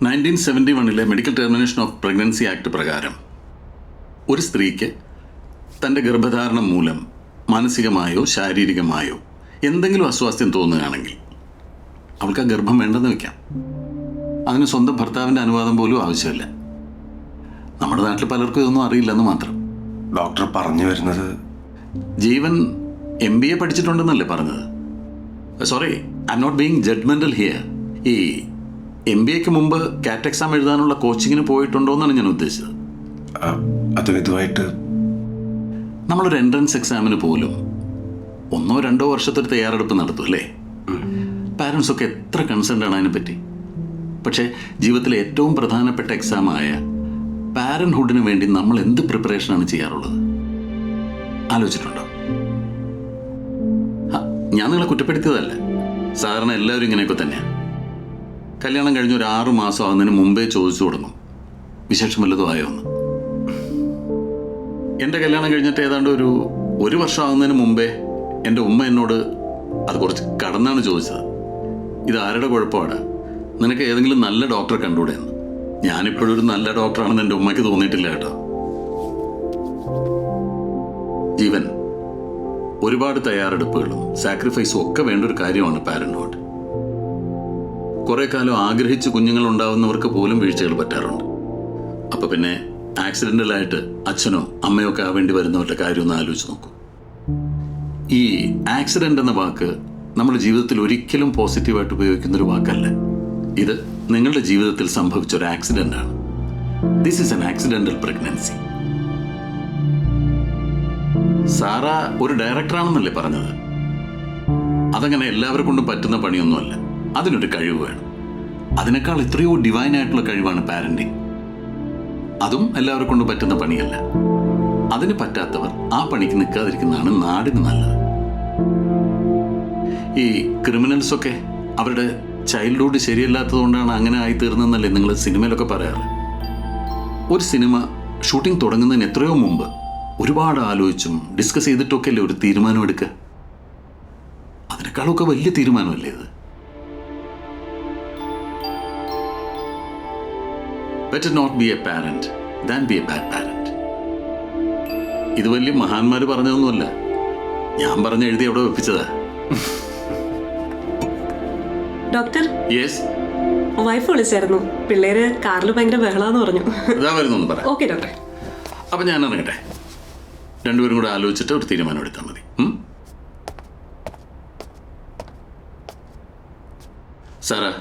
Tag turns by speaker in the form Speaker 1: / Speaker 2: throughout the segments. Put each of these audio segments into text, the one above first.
Speaker 1: 1971 medical termination of pregnancy act പ്രകാരം ഒരു സ്ത്രീക്ക് തൻ്റെ ഗർഭധാരണം മൂലം മാനസികമായോ ശാരീരികമായോ എന്തെങ്കിലും അസ്വാസ്ഥ്യം തോന്നുകയാണെങ്കിൽ അവൾക്ക് ആ ഗർഭം വേണ്ടെന്ന് വെക്കാം. അതിന് സ്വന്തം ഭർത്താവിൻ്റെ അനുവാദം പോലും ആവശ്യമില്ല. നമ്മുടെ നാട്ടിൽ പലർക്കും ഇതൊന്നും അറിയില്ലെന്ന് മാത്രം.
Speaker 2: ഡോക്ടർ പറഞ്ഞു വരുന്നത്
Speaker 1: ജീവൻ MBA പഠിച്ചിട്ടുണ്ടെന്നല്ലേ പറഞ്ഞത്? Sorry, I'm not being judgemental here. ഈ MBAക്ക് മുമ്പ് കാറ്റ് എക്സാം എഴുതാനുള്ള കോച്ചിങ്ങിന് പോയിട്ടുണ്ടോ എന്നാണ് ഞാൻ ഉദ്ദേശിച്ചത്.
Speaker 2: അതും ഇതുമായിട്ട്
Speaker 1: നമ്മളൊരു എൻട്രൻസ് എക്സാമിന് പോലും 1-2 വർഷത്തെ തയ്യാറെടുപ്പ് നടത്തും അല്ലേ? പാരൻസൊക്കെ എത്ര കൺസേൺഡ് ആണ് അതിനെപ്പറ്റി. പക്ഷേ ജീവിതത്തിലെ ഏറ്റവും പ്രധാനപ്പെട്ട എക്സാമായ പാരൻഹുഡിന് വേണ്ടി നമ്മൾ എന്ത് പ്രിപ്പറേഷനാണ് ചെയ്യാറുള്ളത്? ആലോചിച്ചിട്ടുണ്ടോ? ഞാൻ നിങ്ങളെ കുറ്റപ്പെടുത്തിയതല്ല. സാധാരണ എല്ലാവരും ഇങ്ങനെയൊക്കെ തന്നെയാണ്. കല്യാണം കഴിഞ്ഞ് ഒരു 6 മാസം ആകുന്നതിന് മുമ്പേ ചോദിച്ചു തുടങ്ങും, വിശേഷം വല്ലതും ആയോ എന്ന്. എൻ്റെ കല്യാണം കഴിഞ്ഞിട്ട് ഏതാണ്ട് ഒരു വർഷം ആകുന്നതിന് മുമ്പേ എൻ്റെ ഉമ്മ എന്നോട് അത് കുറച്ച് കടന്നാണ് ചോദിച്ചത്. ഇത് ആരുടെ കുഴപ്പമാണ്, നിനക്ക് ഏതെങ്കിലും നല്ല ഡോക്ടറെ കണ്ടുകൂടെ എന്ന്. ഞാനിപ്പോഴും ഒരു നല്ല ഡോക്ടറാണെന്ന് എൻ്റെ ഉമ്മയ്ക്ക് തോന്നിയിട്ടില്ല കേട്ടോ. ജീവൻ, ഒരുപാട് തയ്യാറെടുപ്പുകളും സാക്രിഫൈസും ഒക്കെ വേണ്ട ഒരു കാര്യമാണ് പാരന്റ്ഹുഡ്. കുറെ കാലം ആഗ്രഹിച്ച് കുഞ്ഞുങ്ങൾ ഉണ്ടാവുന്നവർക്ക് പോലും വീഴ്ചകൾ പറ്റാറുണ്ട്. അപ്പോൾ പിന്നെ ആക്സിഡൻ്റലായിട്ട് അച്ഛനോ അമ്മയോ ഒക്കെ ആവേണ്ടി വരുന്നവരുടെ കാര്യം ഒന്ന് ആലോചിച്ച് നോക്കൂ. ഈ ആക്സിഡൻ്റ് എന്ന വാക്ക് നമ്മുടെ ജീവിതത്തിൽ ഒരിക്കലും പോസിറ്റീവായിട്ട് ഉപയോഗിക്കുന്നൊരു വാക്കല്ല. ഇത് നിങ്ങളുടെ ജീവിതത്തിൽ സംഭവിച്ച ഒരു ആക്സിഡൻ്റാണ്. This is an accidental pregnancy. Sara ഒരു ഡയറക്ടറാണെന്നല്ലേ പറഞ്ഞത്? അതങ്ങനെ എല്ലാവരെ കൊണ്ടും പറ്റുന്ന പണിയൊന്നുമല്ല. അതിനൊരു കഴിവ് വേണം. അതിനേക്കാൾ എത്രയോ ഡിവൈനായിട്ടുള്ള കഴിവാണ് പാരന്റിങ്. അതും എല്ലാവരെ കൊണ്ടും പറ്റുന്ന പണിയല്ല. അതിന് പറ്റാത്തവർ ആ പണിക്ക് നിൽക്കാതിരിക്കുന്നതാണ് നാടിന് നല്ലത്. ഈ ക്രിമിനൽസൊക്കെ അവരുടെ ചൈൽഡ്ഹുഡ് ശരിയല്ലാത്തതുകൊണ്ടാണ് അങ്ങനെ ആയിത്തീർന്നതെന്നല്ലേ നിങ്ങൾ സിനിമയിലൊക്കെ പറയാറ്. ഒരു സിനിമ ഷൂട്ടിംഗ് തുടങ്ങുന്നതിന് എത്രയോ മുമ്പ് ഒരുപാട് ആലോചിച്ചും ഡിസ്കസ് ചെയ്തിട്ടൊക്കെ അല്ലേ ഒരു തീരുമാനം എടുക്കുക. അതിനേക്കാളൊക്കെ വലിയ തീരുമാനമല്ലേ ഇത്? Better not be a parent than be a bad parent. ഇത് വലിയ മഹാന്മാര് പറഞ്ഞതൊന്നുമല്ല, ഞാൻ പറഞ്ഞ് എഴുതി അവിടെ വെപ്പിച്ചതാ.
Speaker 3: ഡോക്ടർ,
Speaker 1: യെസ്,
Speaker 3: വൈഫ് വിളിച്ചായിരുന്നു. പിള്ളേര് കാറിൽ ഭയങ്കര ബഹളാന്ന് പറഞ്ഞു.
Speaker 1: ഇതാ വരുന്നൊന്ന് പറ.
Speaker 3: Okay doctor.
Speaker 1: അപ്പം ഞാൻ ഇറങ്ങട്ടെ. രണ്ടുപേരും കൂടെ ആലോചിച്ചിട്ട് ഒരു തീരുമാനം എടുത്താൽ മതി. സാറാ,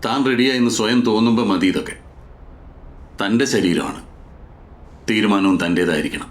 Speaker 1: താൻ റെഡിയായി എന്ന് സ്വയം തോന്നുമ്പോൾ മതി. ഇതൊക്കെ തൻ്റെ ശരീരമാണ്. തീരുമാനവും തൻ്റേതായിരിക്കണം.